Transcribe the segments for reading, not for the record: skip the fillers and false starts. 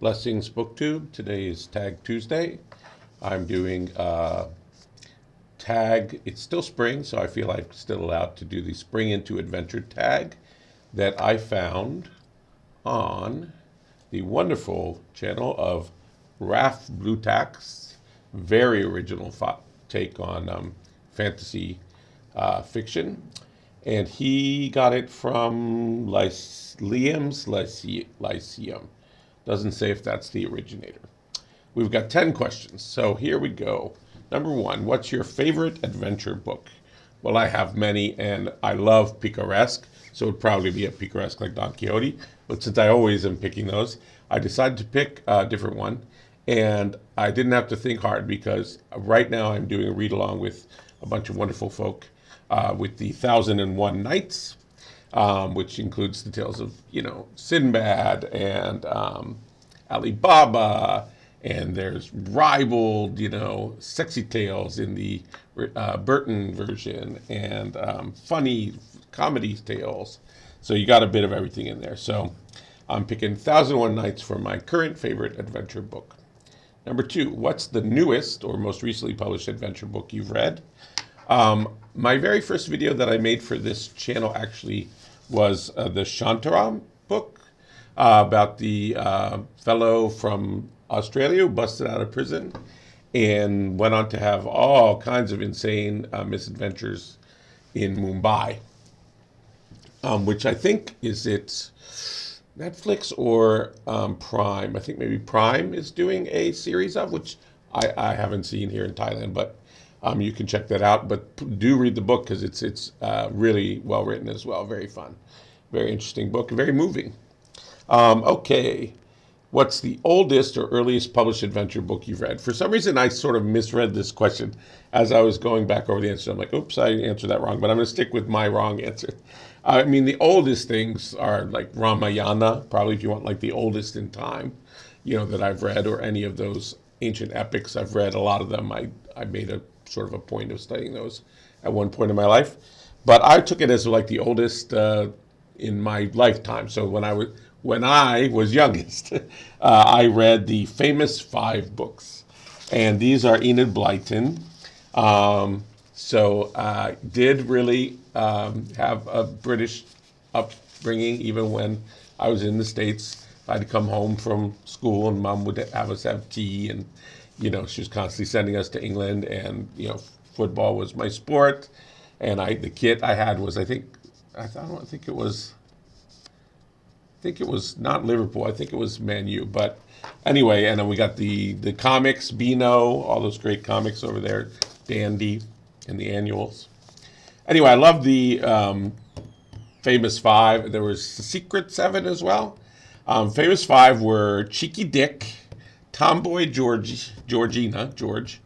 Blessings BookTube. Today is Tag Tuesday. I'm doing tag. It's still spring, so I feel I'm still allowed to do the Spring into Adventure tag that I found on the wonderful channel of Raf Bluetax. Very original take on fantasy fiction. And he got it from Liam's Lyceum. Doesn't say if that's the originator. We've got 10 questions, so here we go. Number one, what's your favorite adventure book? Well, I have many, and I love picaresque, so it'd probably be a picaresque like Don Quixote. But since I always am picking those, I decided to pick a different one, and I didn't have to think hard because right now I'm doing a read along with a bunch of wonderful folk with the 1001 Nights, which includes the tales of, Sinbad and Alibaba, and there's ribald, sexy tales in the Burton version, and funny comedy tales. So you got a bit of everything in there. So I'm picking 1001 Nights for my current favorite adventure book. Number two, what's the newest or most recently published adventure book you've read? My very first video that I made for this channel actually was the Shantaram book about the fellow from Australia who busted out of prison and went on to have all kinds of insane misadventures in Mumbai, which I think is it Netflix or Prime. I think maybe Prime is doing a series of, which I haven't seen here in Thailand, but you can check that out. But do read the book because it's really well written as well. Very fun, very interesting book, very moving. Okay, what's the oldest or earliest published adventure book you've read? For some reason, I sort of misread this question as I was going back over the answer. I'm like, oops, I answered that wrong, but I'm going to stick with my wrong answer. I mean, the oldest things are like Ramayana, probably if you want like the oldest in time, that I've read, or any of those ancient epics I've read. A lot of them I made a sort of a point of studying those at one point in my life. But I took it as like the oldest in my lifetime. So when I was youngest, I read the famous 5 books, and these are Enid Blyton. So I did really have a British upbringing, even when I was in the States. I'd come home from school, and Mom would have us have tea, and she was constantly sending us to England, and football was my sport, and the kit I had was I think it was not Liverpool. I think it was Man U. But anyway, and then we got the comics, Beano, all those great comics over there, Dandy, and the annuals. Anyway, I love the famous 5. There was the Secret 7 as well. Famous 5 were Cheeky Dick, Tomboy Georgina, George,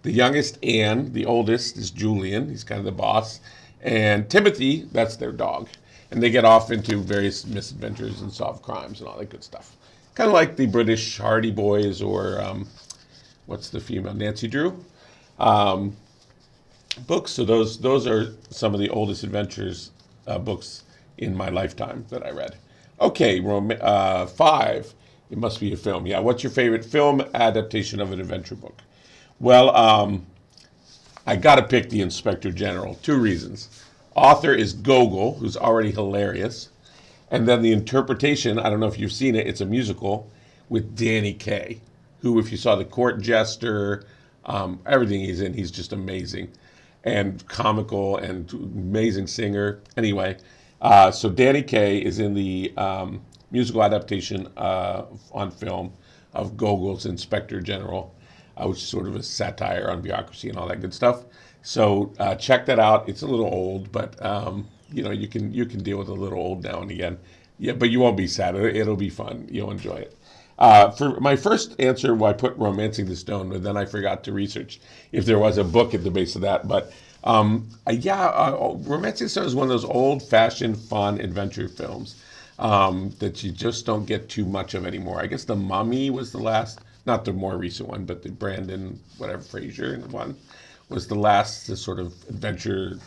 the youngest Anne, the oldest is Julian, he's kind of the boss, and Timothy, that's their dog. And they get off into various misadventures and solve crimes and all that good stuff. Kind of like the British Hardy Boys, or what's the female, Nancy Drew books. So those are some of the oldest adventures books in my lifetime that I read. Okay, 5. It must be a film. Yeah, what's your favorite film adaptation of an adventure book? Well, I got to pick the Inspector General. 2 reasons. Author is Gogol, who's already hilarious. And then the interpretation, I don't know if you've seen it, it's a musical with Danny Kaye, who, if you saw The Court Jester, everything he's in, he's just amazing. And comical and amazing singer. Anyway, so Danny Kaye is in the musical adaptation on film of Gogol's Inspector General, which is sort of a satire on bureaucracy and all that good stuff. So check that out. It's a little old, but you can deal with a little old now and again. Yeah, but you won't be sad. It'll be fun. You'll enjoy it. For my first answer, I put Romancing the Stone, but then I forgot to research if there was a book at the base of that. But Romancing the Stone is one of those old-fashioned, fun adventure films that you just don't get too much of anymore. I guess The Mummy was the last, not the more recent one, but the Brandon, whatever, Fraser one was the last sort of adventure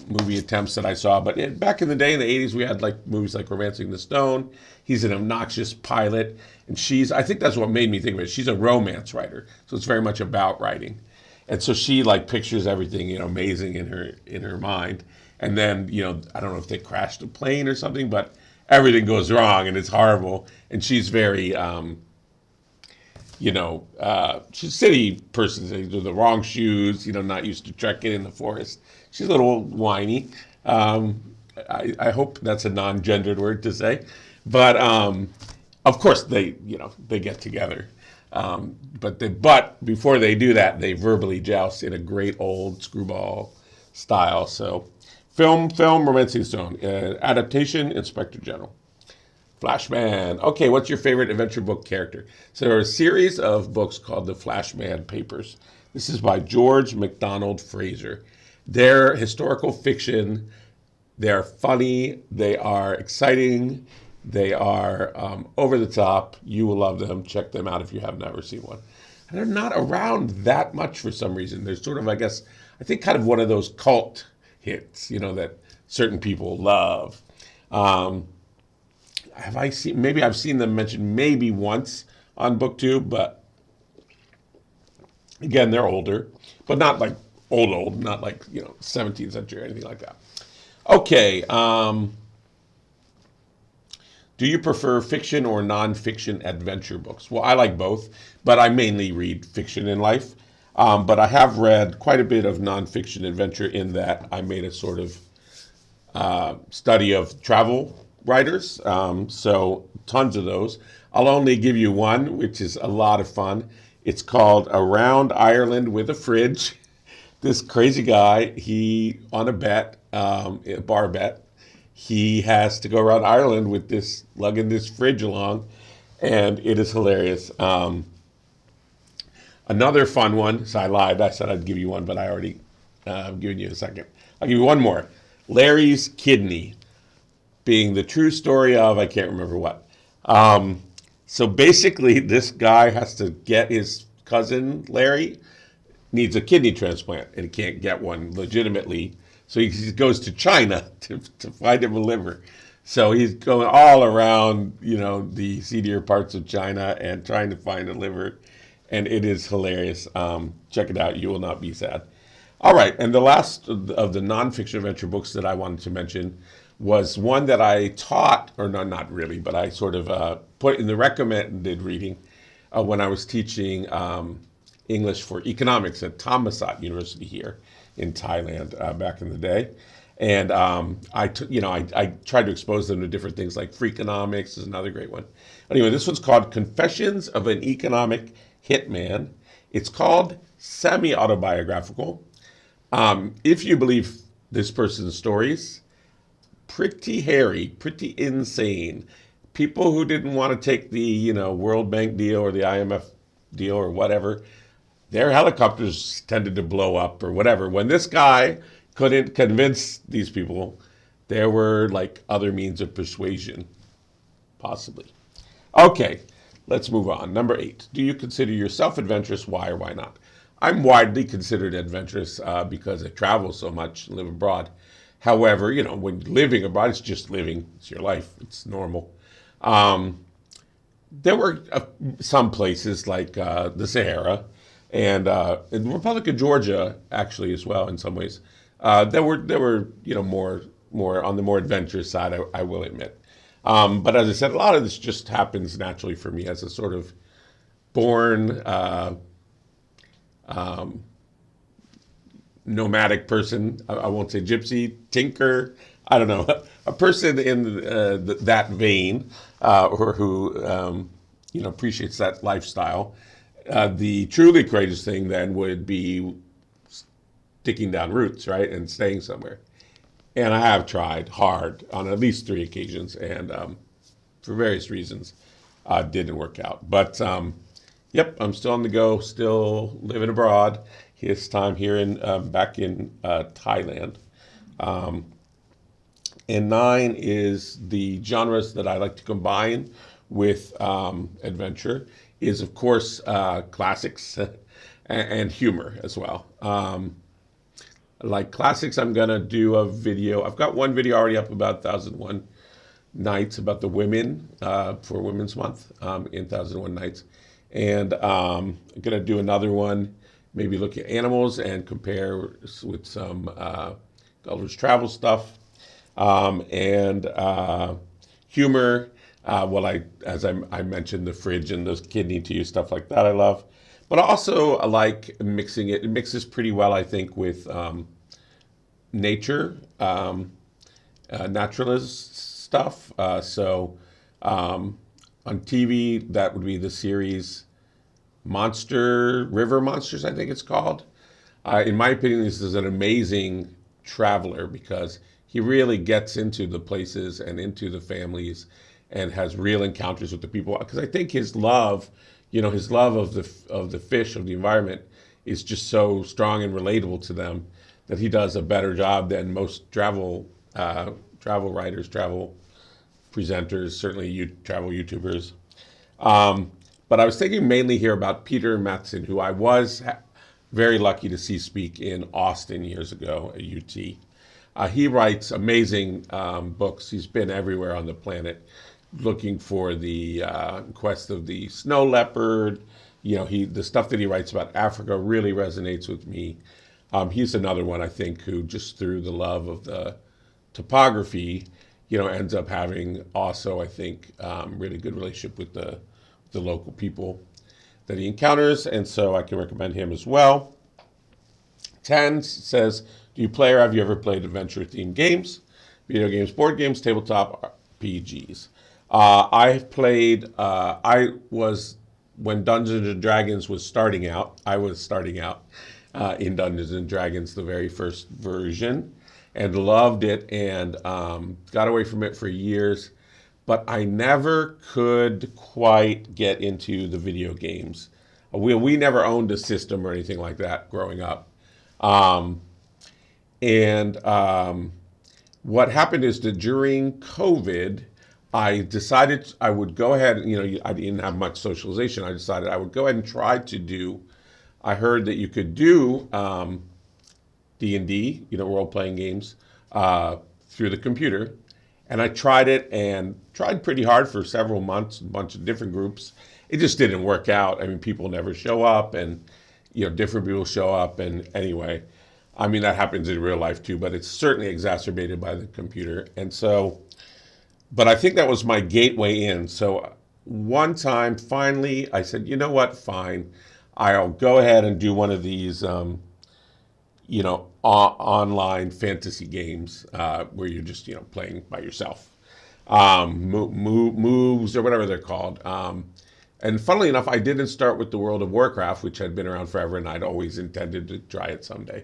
movie attempts that I saw. But back in the day, in the 80s, we had like movies like Romancing the Stone. He's an obnoxious pilot. And I think that's what made me think of it. She's a romance writer. So it's very much about writing. And so she like pictures everything, amazing in her mind. And then, I don't know if they crashed a plane or something, but everything goes wrong and it's horrible. And she's very, she's a city person. They do the wrong shoes, not used to trekking in the forest. She's a little whiny. I hope that's a non-gendered word to say. But of course they get together. But before they do that, they verbally joust in a great old screwball style. So film, Romancing Stone. Adaptation, Inspector General. Flashman. Okay, what's your favorite adventure book character? So there are a series of books called the Flashman Papers. This is by George MacDonald Fraser. They're historical fiction. They're funny. They are exciting. They are over the top. You will love them. Check them out if you have never seen one. And they're not around that much for some reason. They're sort of, I think kind of one of those cult hits, that certain people love. Maybe I've seen them mentioned maybe once on BookTube, but again, they're older, but not like old, not like, 17th century or anything like that. Okay. Do you prefer fiction or nonfiction adventure books? Well, I like both, but I mainly read fiction in life. But I have read quite a bit of nonfiction adventure in that I made a sort of study of travel writers. So tons of those. I'll only give you one, which is a lot of fun. It's called Around Ireland with a Fridge. This crazy guy, he on a bet, a bar bet, he has to go around Ireland with lugging this fridge along, and it is hilarious. Another fun one. So I lied. I said I'd give you one, but I already given you a second. I'll give you one more. Larry's Kidney, being the true story of I can't remember what. So basically, this guy has to get his cousin Larry needs a kidney transplant and he can't get one legitimately. So he goes to China to find him a liver. So he's going all around, the seedier parts of China and trying to find a liver. And it is hilarious. Check it out. You will not be sad. All right. And the last of the nonfiction adventure books that I wanted to mention was one that I taught, or not really, but I sort of put in the recommended reading when I was teaching English for economics at Thammasat University here in Thailand back in the day. And I tried to expose them to different things like Freakonomics is another great one. Anyway, this one's called Confessions of an Economic Hitman. It's called semi-autobiographical. If you believe this person's stories, pretty hairy, pretty insane. People who didn't want to take the, World Bank deal or the IMF deal or whatever, their helicopters tended to blow up or whatever. When this guy couldn't convince these people, there were like other means of persuasion, possibly. Okay, let's move on. Number 8. Do you consider yourself adventurous? Why or why not? I'm widely considered adventurous because I travel so much and live abroad. However, when living abroad, it's just living. It's your life. It's normal. There were some places like the Sahara and in the Republic of Georgia, actually, as well, in some ways. There were more on the more adventurous side, I will admit. But as I said, a lot of this just happens naturally for me as a sort of born nomadic person. I won't say gypsy, tinker. I don't know, a person in that vein, or who appreciates that lifestyle. The truly courageous thing then would be sticking down roots, right, and staying somewhere. And I have tried hard on at least 3 occasions, and for various reasons, didn't work out. But yep, I'm still on the go, still living abroad. This time here back in Thailand. And 9 is the genres that I like to combine with adventure. Is of course classics and humor as well. Like classics, I'm going to do a video. I've got one video already up about 1001 Nights about the women for Women's Month in 1001 Nights. And I'm going to do another one, maybe look at animals and compare with some Gulliver's Travel stuff. And humor. Well, as I mentioned, the fridge and those kidney to you stuff like that I love. But also I like mixing it. It mixes pretty well, I think, with nature, naturalist stuff. So on TV, that would be the series River Monsters, I think it's called. In my opinion, this is an amazing traveler because he really gets into the places and into the families and has real encounters with the people. Because I think his love, his love of the fish, of the environment, is just so strong and relatable to them that he does a better job than most travel writers, travel presenters, certainly travel YouTubers. But I was thinking mainly here about Peter Matheson, who I was very lucky to see speak in Austin years ago at UT. He writes amazing books. He's been everywhere on the planet looking for the quest of the snow leopard. The stuff that he writes about Africa really resonates with me. He's another one, I think, who just through the love of the topography, ends up having also, I think, really good relationship with the local people that he encounters. And so I can recommend him as well. 10 says, do you play or have you ever played adventure-themed games? Video games, board games, tabletop, RPGs. I've played, when Dungeons and Dragons was starting out, I was starting out in Dungeons and Dragons, the very first version, and loved it and got away from it for years. But I never could quite get into the video games. We never owned a system or anything like that growing up. What happened is that during COVID, I decided I would go ahead, I didn't have much socialization. I decided I would go ahead and try to do, I heard that you could do D&D, role-playing games, through the computer. And I tried it and tried pretty hard for several months, a bunch of different groups. It just didn't work out. I mean, people never show up and, different people show up. And anyway, I mean, that happens in real life too, but it's certainly exacerbated by the computer. And so, but I think that was my gateway in. So one time, finally, I said, you know what, fine. I'll go ahead and do one of these, online fantasy games where you're just, playing by yourself. Moves or whatever they're called. And funnily enough, I didn't start with the World of Warcraft, which had been around forever, and I'd always intended to try it someday.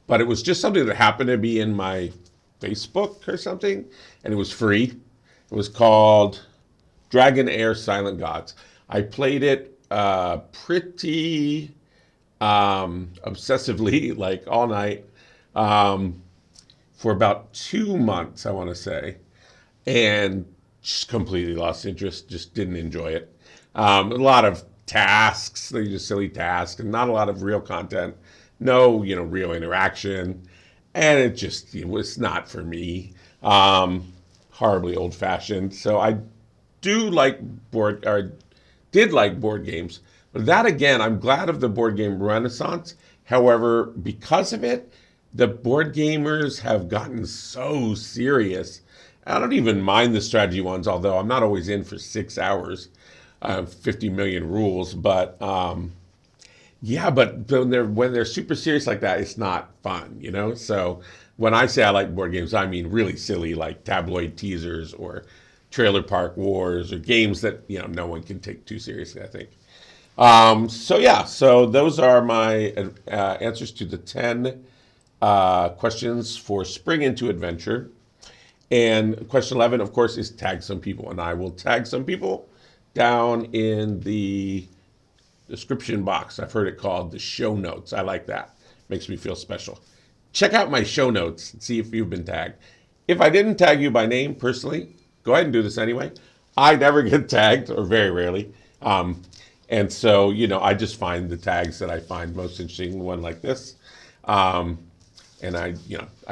But it was just something that happened to be in my Facebook or something, and it was free. It was called Dragon Air Silent Gods. I played it pretty obsessively, like all night, for about 2 months, I want to say, and just completely lost interest, just didn't enjoy it. A lot of tasks, they're just silly tasks, and not a lot of real content, no, real interaction, and it was not for me. Horribly old-fashioned. So I did like board games. But that again, I'm glad of the board game renaissance. However, because of it, the board gamers have gotten so serious. I don't even mind the strategy ones, although I'm not always in for 6 hours, 50 million rules. But but when they're super serious like that, it's not fun, So when I say I like board games, I mean really silly, like tabloid teasers or trailer park wars or games that no one can take too seriously, I think. So those are my answers to the 10 questions for Spring into Adventure. And question 11, of course, is tag some people. And I will tag some people down in the description box. I've heard it called the show notes. I like that. Makes me feel special. Check out my show notes and see if you've been tagged. If I didn't tag you by name personally, go ahead and do this anyway. I never get tagged, or very rarely. And so, I just find the tags that I find most interesting, one like this. and I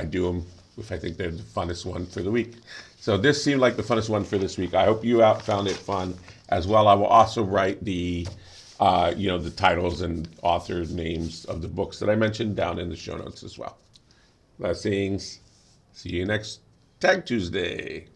do them if I think they're the funnest one for the week. So this seemed like the funnest one for this week. I hope you found it fun as well. I will also write the the titles and authors' names of the books that I mentioned down in the show notes as well. Blessings. See you next Tag Tuesday.